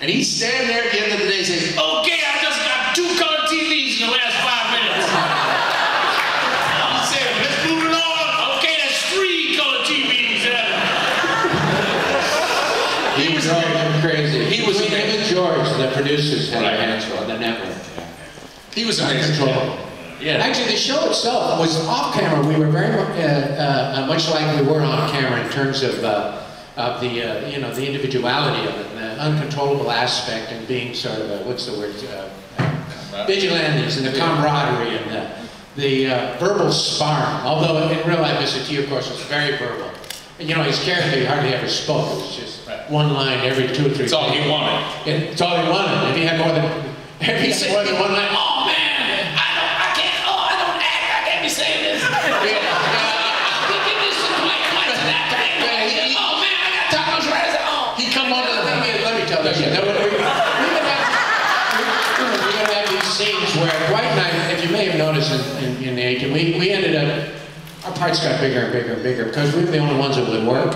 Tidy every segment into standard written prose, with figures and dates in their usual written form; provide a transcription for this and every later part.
And he's standing there at the end of the day saying, okay, I just got 2 color TVs in the last 5 minutes. He said, let's move it on. Okay, that's 3 color TVs. He was crazy. He was him and George, the producers, had their hands on the network. He was uncontrollable. Yeah. Actually, the show itself was off camera. We were very much like we were on camera in terms of the you know, the individuality of it, and the uncontrollable aspect, and being sort of a, what's the word, vigilantes, and the camaraderie, and the verbal sparring. Although in real life, Mr. T, of course, was very verbal. And, you know, his character, he hardly ever spoke. It was just one line every 2 or 3 It's all he wanted. It's all he wanted. If he had more than one line, oh man, I don't act, I can't be saying this. Give this to Dwight, Dwight's an actor. Oh man, I got tacos right as he come on to the let me tell you, we're gonna have these scenes where Dwight and I, if you may have noticed in the 18, we ended up, our parts got bigger and bigger and bigger because we were the only ones that would work.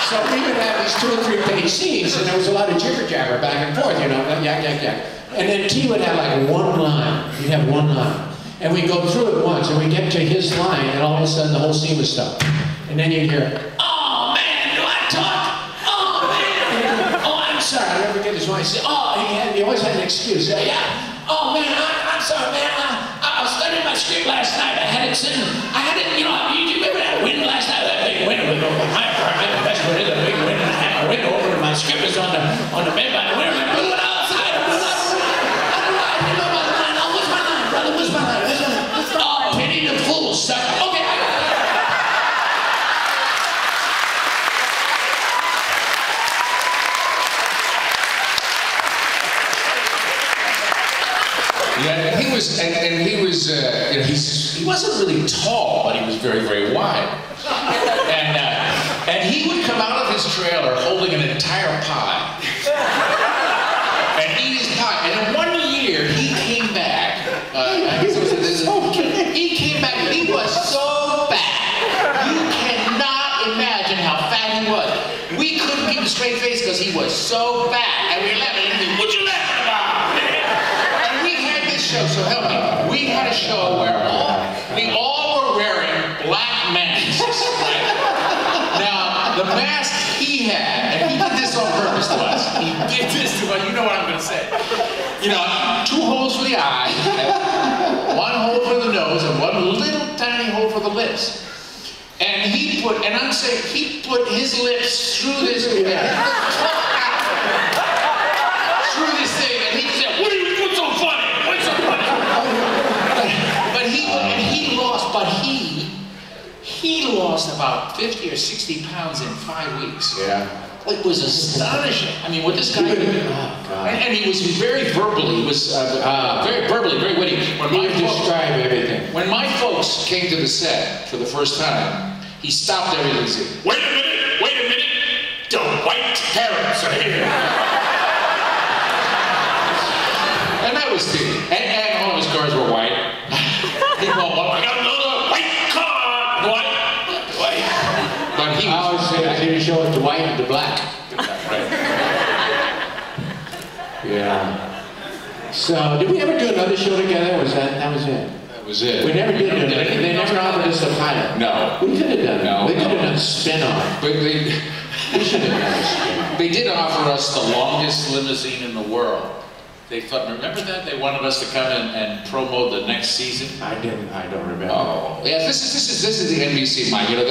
So we would have these 2 or 3 page scenes, and there was a lot of jibber jabber back and forth, you know, yak, yak, yak. And then T would have like 1 line. He'd have 1 line. And we'd go through it once, and we'd get to his line, and all of a sudden the whole scene would stop. And then you'd hear, oh man, do I talk? Oh man. Oh, I'm sorry, I'll never forget this one. He said, oh, he always had an excuse. Yeah. Oh man, I'm sorry, man. I was studying my script last night. I had it sitting. I had it, you know, you remember that wind last night? That big wind was over my apartment. The best one is a big wind. And I had my window open, and my script is on the bed by the window. I blew it outside. I blew it outside. I don't know. I didn't know about the line. Oh, what's my line, brother? What's my line? Oh, pity the fool, sucker. Okay, I got it. Yeah, he was, and he was, you know, he wasn't really tall, but he was very, very wide. And he would come out of his trailer holding an entire pie and eat his pie. And in 1 year, he came back. He came back, and he was so fat. You cannot imagine how fat he was. We couldn't keep a straight face because he was so fat. And we were laughing. What you laughing about? So help me, we had a show where we all were wearing black masks, right? Now, the mask he had, and he did this on purpose to us. He did this to us, you know what I'm going to say. You know, 2 holes for the eye, 1 hole for the nose, and 1 little tiny hole for the lips. And he put, and I'm saying, he put his lips through this, through this thing, and he said, what are you doing so funny? But he lost about 50 or 60 pounds in 5 weeks. Yeah. It was astonishing. I mean, what this guy did, and he was very verbally, he was very verbally, very witty. Describe everything. When my folks came to the set for the first time, he stopped everything and said, wait a minute, the white parents are here. And that was Steve. And all of his cars were white. He called, I got another white car, Dwight. But he was... I didn't show it to white and to black. Right. Yeah. So, did we ever do another show together? Was that was it? That was it. We never did it. They never offered us a pilot. No. We could have done it. No. We could have done a spin-off. But we should have done a spin-off. They did offer us the longest limousine in the world. They thought, remember that? They wanted us to come in and promo the next season. I don't remember. Oh, yeah. This is the NBC, Mike. You know,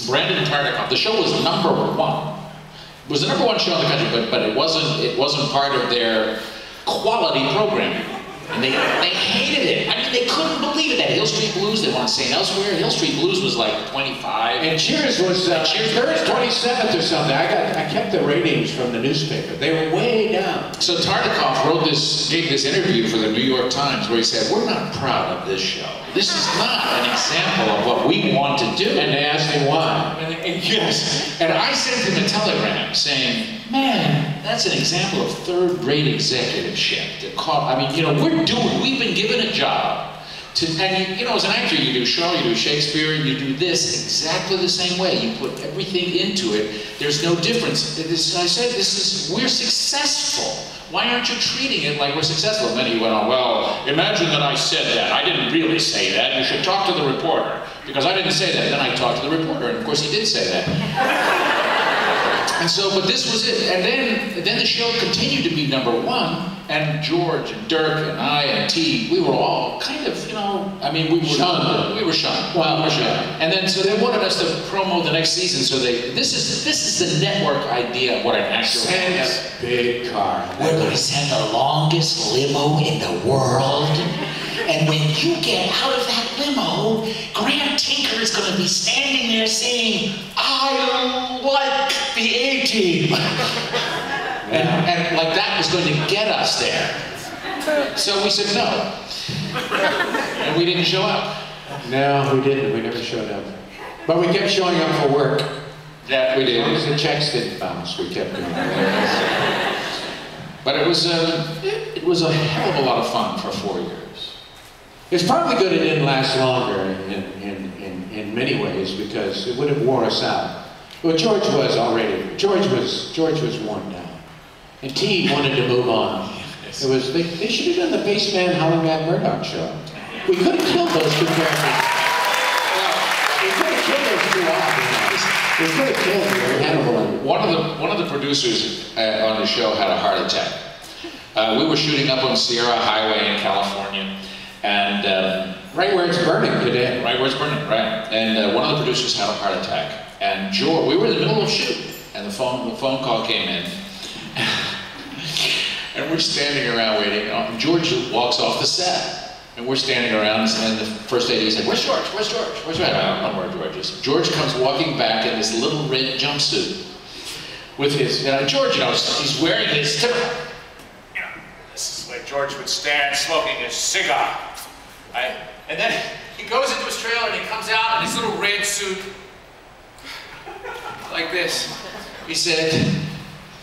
Brandon Tartikoff. The show was #1. It was the #1 show in the country, but it wasn't part of their quality programming. And they hated it. I mean, they couldn't believe it. That Hill Street Blues, they want to say elsewhere. Hill Street Blues was like 25. And Cheers was Cheers 27th or something. I kept the ratings from the newspaper. They were way down. So Tartikoff gave this interview for the New York Times where he said, we're not proud of this show. This is not an example of what we want to do. And they asked him why. Yes. And I sent him a telegram saying, man, that's an example of third-rate executiveship. I mean, you know, we've been given a job And you know, as an actor, you do Shaw, you do Shakespeare, you do this exactly the same way. You put everything into it. There's no difference. I said, we're successful. Why aren't you treating it like we're successful? And then he went on, well, imagine that I said that. I didn't really say that. You should talk to the reporter. Because I didn't say that. And then I talked to the reporter, and of course he did say that. And so, but this was it. And then the show continued to be #1. And George and Dirk and I and T, we were all kind of, you know, I mean, we were shunned. We were shunned. Well, we're shunned. And then, so they wanted us to promo the next season. So this is the network idea of what an actor is. Big car. We're going to send the longest limo in the world. And when you get out of that limo, Grant Tinker is going to be standing there saying, I like the A-Team. And like that was going to get us there. So we said no. And we didn't show up. No, we didn't. We never showed up. But we kept showing up for work. Yeah, we did. As long as the checks didn't bounce, we kept doing it. But it was a hell of a lot of fun for 4 years. It's probably good it didn't last longer in many ways, because it would have wore us out. Well, George was worn down. And T wanted to move on. They should have done the Baseman Howling at Murdock show. We could have killed those two characters. We could have killed those two off. We could have killed them. One of the producers on the show had a heart attack. We were shooting up on Sierra Highway in California, and right where it's burning today. Right where it's burning, right. And one of the producers had a heart attack, and George, we were in the middle of shoot, and the phone call came in. And we're standing around waiting, and George walks off the set. And we're standing around, and the first AD said, where's George? Where's George? Where's George? I don't know where George is. George comes walking back in this little red jumpsuit with his, George, you know, he's wearing his typical, you know, this is where George would stand smoking his cigar, right? And then he goes into his trailer and he comes out in his little red suit, like this. He said,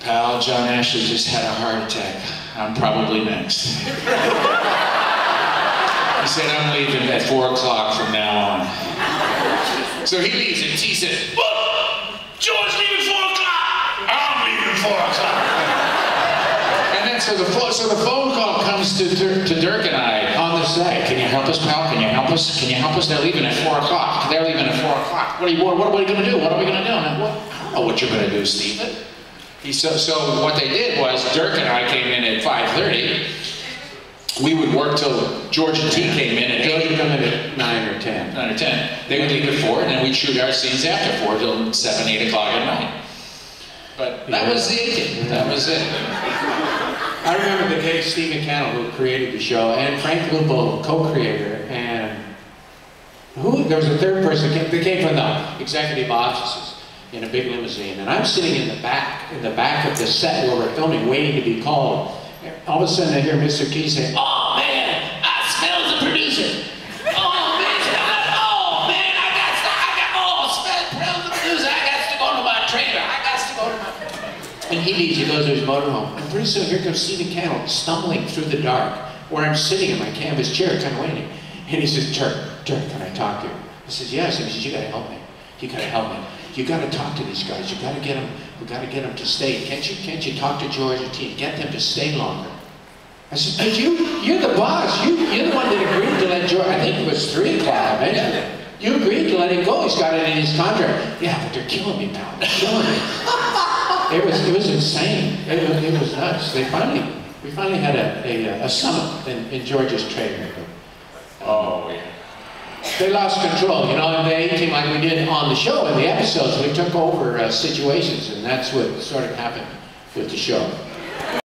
pal, John Ashley just had a heart attack. I'm probably next. He said, I'm leaving at 4 o'clock from now on. So he leaves and T says, what? George leaving 4 o'clock? I'm leaving 4 o'clock. And then so the phone call comes to Dirk and I on the set. Can you help us, pal? Can you help us? Can you help us? They're leaving at 4 o'clock. They're leaving at 4 o'clock. What are we going to do? What are we going to do? And I don't know what you're going to do, Stephen. So what they did was Dirk and I came in at 5:30. We would work till George and T came in at 8. George would come in at 9 or 10. 9 or 10. They would leave at 4, and then we'd shoot our scenes after 4 till 7, 8 o'clock at night. But that was the A-Team. That was it. I remember the day Stephen Cannell, who created the show, and Frank Lupo, co-creator, and there was a third person that came from the executive offices in a big limousine, and I'm sitting in the back of the set where we're filming, waiting to be called. All of a sudden I hear Mr. Key say, oh man, I smell the producer. Oh man, I got the producer. I got to go to my trailer. And he leaves, he goes to his motorhome. And pretty soon here comes Stephen Cannell stumbling through the dark, where I'm sitting in my canvas chair kind of waiting. And he says, Dirk, can I talk to you? I says, yes. And he says, you gotta help me. You gotta help me. You gotta talk to these guys. You gotta get them. We gotta get them to stay. Can't you talk to George and T? Get them to stay longer. I said, but you're the boss. You're the one that agreed to let George. I think it was 3 o'clock. You agreed to let him go. He's got it in his contract. Yeah, but they're killing me, pal. They're killing me. It was insane. It was nuts. We finally had a summit in George's trailer. Oh yeah. They lost control, you know, and the A-Team, like we did on the show, in the episodes, we took over situations, and that's what sort of happened with the show.